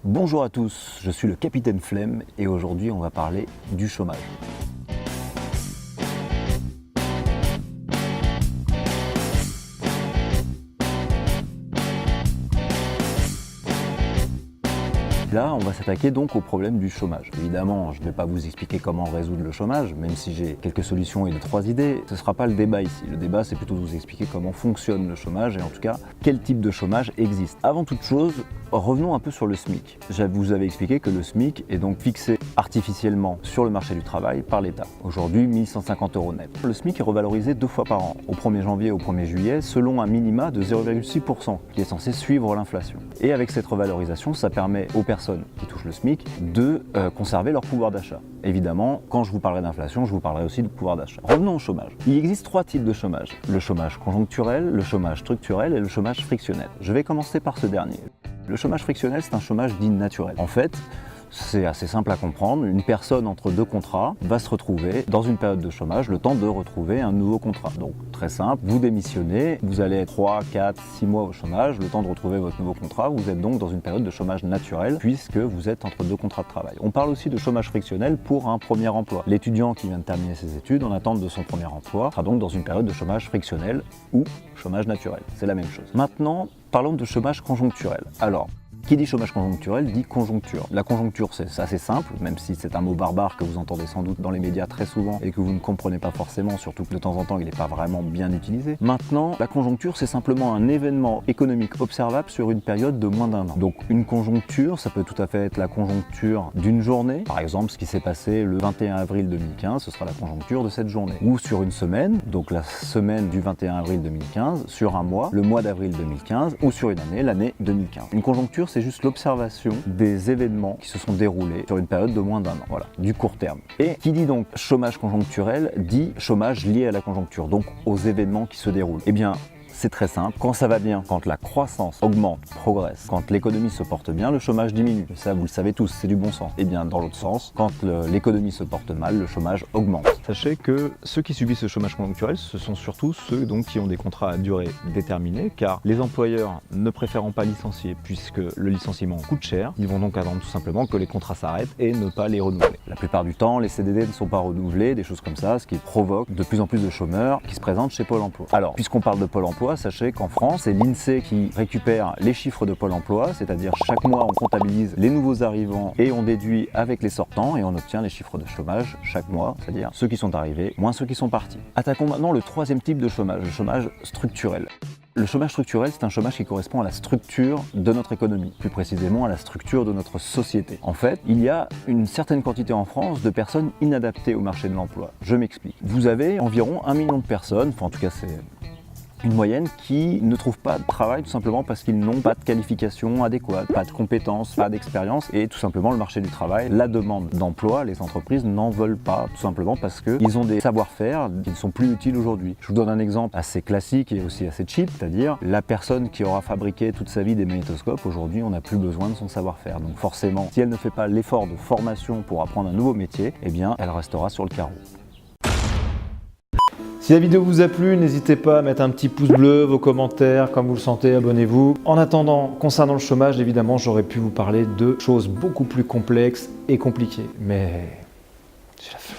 Bonjour à tous, je suis le Capitaine Flemme et aujourd'hui on va parler du chômage. Là, on va s'attaquer donc au problème du chômage. Évidemment, je ne vais pas vous expliquer comment résoudre le chômage, même si j'ai quelques solutions et 2-3 idées. Ce ne sera pas le débat ici. Le débat, c'est plutôt de vous expliquer comment fonctionne le chômage et en tout cas, quel type de chômage existe. Avant toute chose, revenons un peu sur le SMIC. Je vous avais expliqué que le SMIC est donc fixé artificiellement sur le marché du travail par l'État. Aujourd'hui, 1 150 € net. Le SMIC est revalorisé 2 fois par an, au 1er janvier et au 1er juillet, selon un minima de 0,6% qui est censé suivre l'inflation. Et avec cette revalorisation, ça permet aux personnes qui touchent le SMIC de conserver leur pouvoir d'achat. Évidemment, quand je vous parlerai d'inflation, je vous parlerai aussi de pouvoir d'achat. Revenons au chômage. Il existe 3 types de chômage. Le chômage conjoncturel, le chômage structurel et le chômage frictionnel. Je vais commencer par ce dernier. Le chômage frictionnel, c'est un chômage dit naturel. En fait, c'est assez simple à comprendre. Une personne entre 2 contrats va se retrouver dans une période de chômage, le temps de retrouver un nouveau contrat. Donc très simple, vous démissionnez, vous allez être 3, 4, 6 mois au chômage, le temps de retrouver votre nouveau contrat. Vous êtes donc dans une période de chômage naturel puisque vous êtes entre 2 contrats de travail. On parle aussi de chômage frictionnel pour un premier emploi. L'étudiant qui vient de terminer ses études en attente de son premier emploi sera donc dans une période de chômage frictionnel ou chômage naturel. C'est la même chose. Maintenant, parlons de chômage conjoncturel. Alors, qui dit chômage conjoncturel dit conjoncture. La conjoncture, c'est assez simple, même si c'est un mot barbare que vous entendez sans doute dans les médias très souvent et que vous ne comprenez pas forcément, surtout que de temps en temps, il n'est pas vraiment bien utilisé. Maintenant, la conjoncture, c'est simplement un événement économique observable sur une période de moins d'1 an. Donc, une conjoncture, ça peut tout à fait être la conjoncture d'une journée. Par exemple, ce qui s'est passé le 21 avril 2015, ce sera la conjoncture de cette journée. Ou sur une semaine, donc la semaine du 21 avril 2015, sur un mois, le mois d'avril 2015, ou sur une année, l'année 2015. Une conjoncture, c'est juste l'observation des événements qui se sont déroulés sur une période de moins d'1 an, voilà, du court terme. Et qui dit donc chômage conjoncturel dit chômage lié à la conjoncture, donc aux événements qui se déroulent. Eh bien, c'est très simple, quand ça va bien, quand la croissance augmente, progresse, quand l'économie se porte bien, le chômage diminue. Ça, vous le savez tous, c'est du bon sens. Et bien, dans l'autre sens, quand l'économie se porte mal, le chômage augmente. Sachez que ceux qui subissent ce chômage conjoncturel, ce sont surtout ceux donc, qui ont des contrats à durée déterminée, car les employeurs ne préférant pas licencier puisque le licenciement coûte cher, ils vont donc attendre tout simplement que les contrats s'arrêtent et ne pas les renouveler. La plupart du temps, les CDD ne sont pas renouvelés, des choses comme ça, ce qui provoque de plus en plus de chômeurs qui se présentent chez Pôle emploi. Alors, puisqu'on parle de Pôle emploi, sachez qu'en France, c'est l'INSEE qui récupère les chiffres de Pôle emploi, c'est-à-dire chaque mois on comptabilise les nouveaux arrivants et on déduit avec les sortants et on obtient les chiffres de chômage chaque mois, c'est-à-dire ceux qui sont arrivés moins ceux qui sont partis. Attaquons maintenant le 3e type de chômage, le chômage structurel. Le chômage structurel, c'est un chômage qui correspond à la structure de notre économie, plus précisément à la structure de notre société. En fait, il y a une certaine quantité en France de personnes inadaptées au marché de l'emploi. Je m'explique. Vous avez environ 1 million de personnes, enfin en tout cas c'est une moyenne, qui ne trouvent pas de travail tout simplement parce qu'ils n'ont pas de qualification adéquate, pas de compétences, pas d'expérience et tout simplement le marché du travail, la demande d'emploi, les entreprises n'en veulent pas tout simplement parce qu'ils ont des savoir-faire qui ne sont plus utiles aujourd'hui. Je vous donne un exemple assez classique et aussi assez cheap, c'est-à-dire la personne qui aura fabriqué toute sa vie des magnétoscopes, aujourd'hui on n'a plus besoin de son savoir-faire. Donc forcément, si elle ne fait pas l'effort de formation pour apprendre un nouveau métier, eh bien elle restera sur le carreau. Si la vidéo vous a plu, n'hésitez pas à mettre un petit pouce bleu, vos commentaires, comme vous le sentez, abonnez-vous. En attendant, concernant le chômage, évidemment, j'aurais pu vous parler de choses beaucoup plus complexes et compliquées, mais j'ai la flemme.